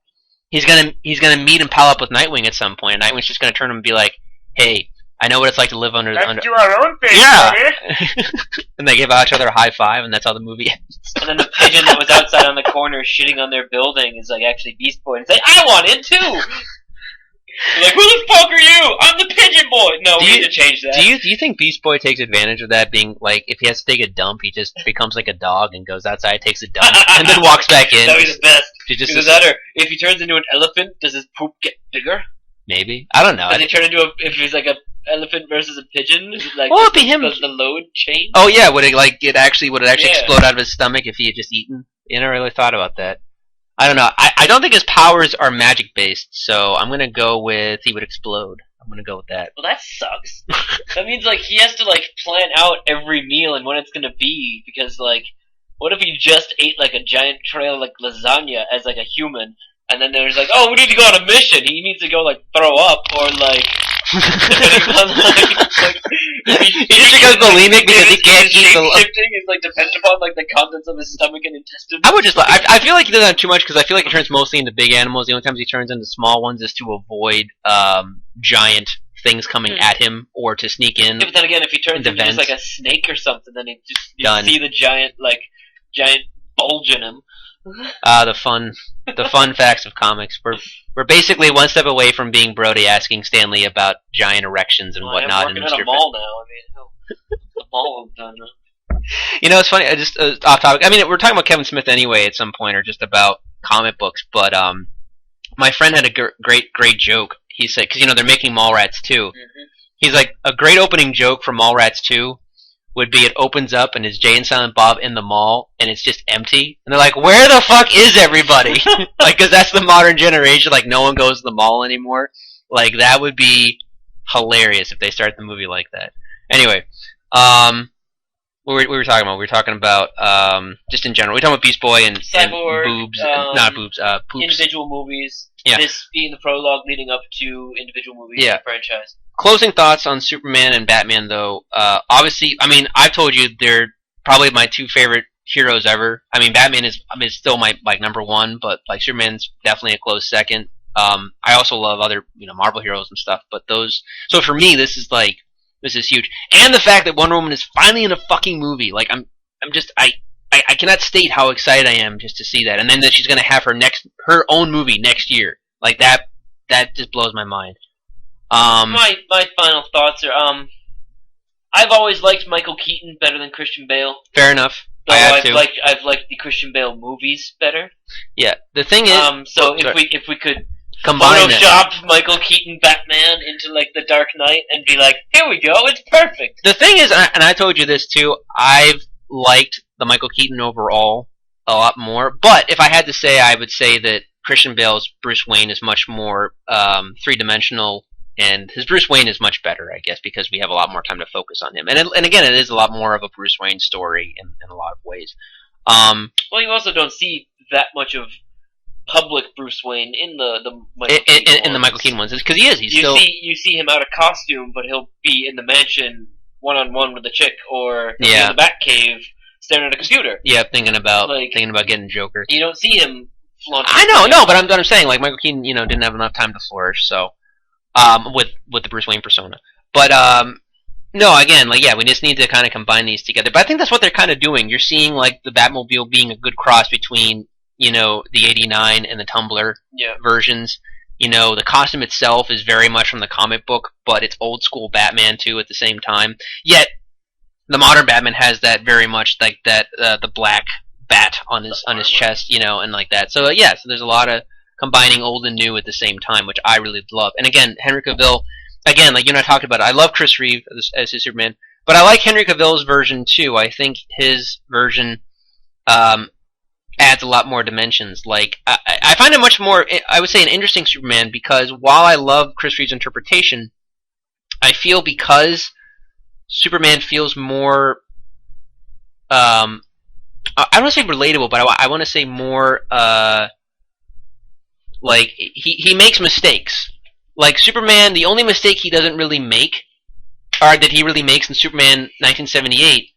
He's gonna meet and pal up with Nightwing at some point, and Nightwing's just going to turn him and be like, "Hey, I know what it's like to live under." Let's do our own thing, yeah. And they give each other a high five, and that's how the movie ends. And then the pigeon that was outside on the corner shitting on their building is like actually Beast Boy, and it's like, I want it too. You're like, who the fuck are you? I'm the pigeon boy. No, we need to change that. Do you think Beast Boy takes advantage of that? Being like, if he has to take a dump, he just becomes like a dog and goes outside, takes a dump, and then walks back in. That would be the best. Either that, or if he turns into an elephant, does his poop get bigger? Maybe, I don't know. Does he turn into if he's like a elephant versus a pigeon? Is it like it'd be him. The load change? Oh yeah, would it actually explode out of his stomach if he had just eaten? You never really thought about that. I don't know. I don't think his powers are magic based, so I'm gonna go with he would explode. I'm gonna go with that. Well, that sucks. That means like he has to like plan out every meal and when it's gonna be, because like, what if he just ate like a giant trail like lasagna as like a human? And then there's like, oh, we need to go on a mission. He needs to go like throw up or like. Depending on like he just becomes bulimic because he can't eat the. Shifting is like dependent upon like the contents of his stomach and intestines. I feel like he does that too much because I feel like he turns mostly into big animals. The only times he turns into small ones is to avoid giant things coming at him or to sneak in. Yeah, but then again, if he turns into just like a snake or something, then you see the giant bulge in him. The fun facts of comics. We're basically one step away from being Brody asking Stan Lee about giant erections and whatnot. I'm working at a mall now. I mean, the mall I'm done now. It's funny. I just off topic. I mean, we're talking about Kevin Smith anyway at some point, or just about comic books. But my friend had a great joke. He said, because they're making Mallrats 2. Mm-hmm. He's like, a great opening joke for Mallrats 2 would be it opens up and it's Jay and Silent Bob in the mall and it's just empty. And they're like, where the fuck is everybody? Like, because that's the modern generation. Like, no one goes to the mall anymore. Like, that would be hilarious if they start the movie like that. Anyway, what were we talking about? We were talking about just in general. We were talking about Beast Boy and Cyborg, and boobs, not boobs, poops. Individual movies. Yeah. This being the prologue leading up to individual movies in the franchise. Closing thoughts on Superman and Batman, though. Obviously, I mean, I've told you they're probably my two favorite heroes ever. I mean, Batman is still my number one, but like Superman's definitely a close second. I also love other Marvel heroes and stuff, but those. So for me, this is huge, and the fact that Wonder Woman is finally in a fucking movie. Like I cannot state how excited I am just to see that, and then that she's gonna have her own movie next year. Like that just blows my mind. My final thoughts are I've always liked Michael Keaton better than Christian Bale. Fair enough. Though I've liked the Christian Bale movies better. Yeah. The thing is, so if we could combine Photoshop Michael Keaton Batman into like the Dark Knight and be like, here we go, it's perfect. The thing is, and I told you this too, I've liked the Michael Keaton overall a lot more. But if I had to say, I would say that Christian Bale's Bruce Wayne is much more three-dimensional. And his Bruce Wayne is much better, I guess, because we have a lot more time to focus on him. And again, it is a lot more of a Bruce Wayne story in a lot of ways. Well, you also don't see that much of public Bruce Wayne in the Michael Keaton ones, because he is. You see him out of costume, but he'll be in the mansion one-on-one with a chick, or in the Batcave staring at a computer. Yeah, thinking about getting Joker. You don't see him flaunting. I know, but I'm saying, like, Michael Keaton, didn't have enough time to flourish, so. With the Bruce Wayne persona. But No, again, like we just need to kind of combine these together. But I think that's what they're kind of doing. You're seeing like the Batmobile being a good cross between the '89 and the Tumblr versions. The costume itself is very much from the comic book, but it's old school Batman too at the same time. Yet the modern Batman has that very much like that the black bat on his chest, and like that. So so there's a lot of combining old and new at the same time, which I really love. And again, Henry Cavill, again, like you and I talked about it, I love Chris Reeve as his Superman, but I like Henry Cavill's version too. I think his version adds a lot more dimensions. Like I find it much more, I would say, an interesting Superman because while I love Chris Reeve's interpretation, I feel because Superman feels more. I don't want to say relatable, but I want to say more. Like he makes mistakes. Like Superman, the only mistake he doesn't really make, or that he really makes in Superman 1978,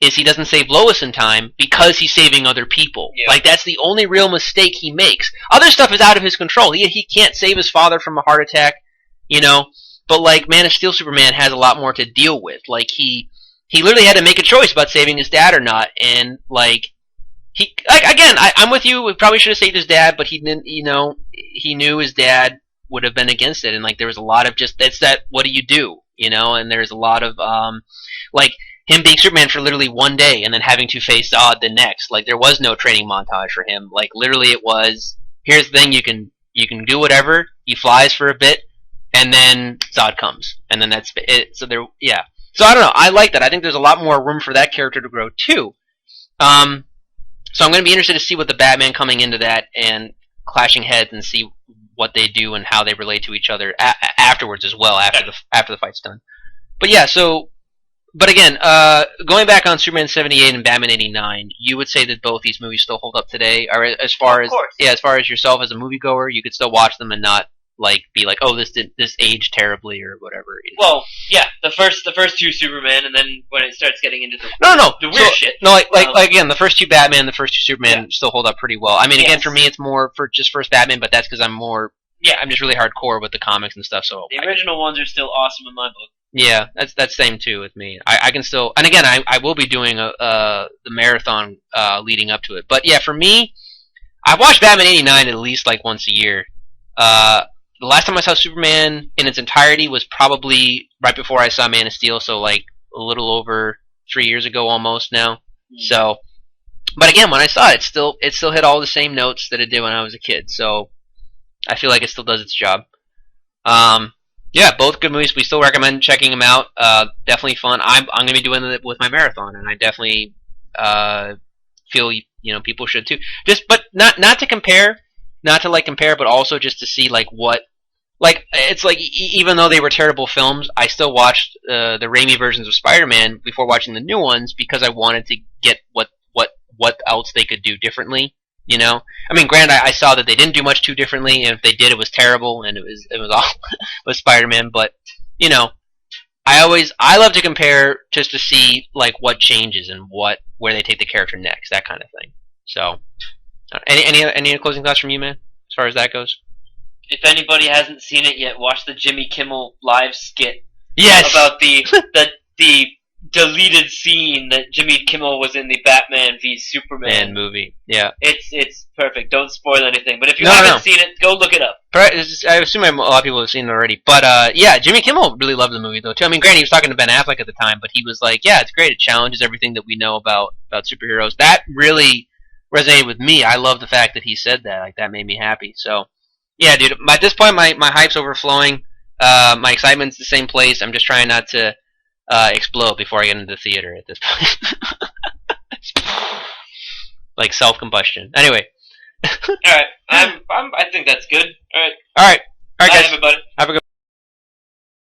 is he doesn't save Lois in time because he's saving other people. Yeah. Like that's the only real mistake he makes. Other stuff is out of his control. He can't save his father from a heart attack, But like Man of Steel Superman has a lot more to deal with. Like he literally had to make a choice about saving his dad or not, and like I'm with you. We probably should have saved his dad, but he didn't. He knew his dad would have been against it, and like there was a lot of just that's that. What do you do? And there's a lot of like him being Superman for literally one day, and then having to face Zod the next. Like there was no training montage for him. Like literally, it was here's the thing: you can do whatever. He flies for a bit, and then Zod comes, and then that's it. So there, yeah. So I don't know. I like that. I think there's a lot more room for that character to grow too. So I'm going to be interested to see what the Batman coming into that and clashing heads and see what they do and how they relate to each other afterwards as well after the fight's done. But yeah, but again, going back on Superman 78 and Batman 89, you would say that both these movies still hold up today, or as far as yourself as a moviegoer, you could still watch them and not like be like, oh, this aged terribly or whatever. Well, yeah, the first two Superman, and then when it starts getting into the weird shit. No, like again, the first two Batman, the first two Superman still hold up pretty well. I mean, again, for me, it's more for just first Batman, but that's because I'm more. Yeah, I'm just really hardcore with the comics and stuff. So the original ones are still awesome in my book. Yeah, that's same too with me. I can still, and again, I will be doing the marathon leading up to it. But yeah, for me, I've watched Batman 89 at least like once a year. The last time I saw Superman in its entirety was probably right before I saw Man of Steel, so like a little over 3 years ago almost now. So, but again, when I saw it, it still hit all the same notes that it did when I was a kid. So I feel like it still does its job. Yeah, both good movies. We still recommend checking them out. Definitely fun. I'm going to be doing it with my marathon, and I definitely feel people should too. But not to compare, but also just to see like what. Like it's like even though they were terrible films, I still watched the Raimi versions of Spider-Man before watching the new ones because I wanted to get what else they could do differently. I mean, granted, I saw that they didn't do much too differently, and if they did, it was terrible, and it was all with Spider-Man. But I love to compare just to see like what changes and where they take the character next, that kind of thing. So, any closing thoughts from you, man, as far as that goes? If anybody hasn't seen it yet, watch the Jimmy Kimmel live skit. Yes. About the deleted scene that Jimmy Kimmel was in the Batman v Superman movie. Yeah. It's perfect. Don't spoil anything. But if you haven't seen it, go look it up. I assume a lot of people have seen it already. But yeah, Jimmy Kimmel really loved the movie though too. I mean, granted, he was talking to Ben Affleck at the time, but he was like, "Yeah, it's great. It challenges everything that we know about superheroes." That really resonated with me. I love the fact that he said that. Like that made me happy. So. Yeah, dude. At this point, my hype's overflowing. My excitement's the same place. I'm just trying not to explode before I get into the theater at this point. Like self-combustion. Anyway. All right. I think that's good. All right. All right, Bye, guys. everybody. Have a good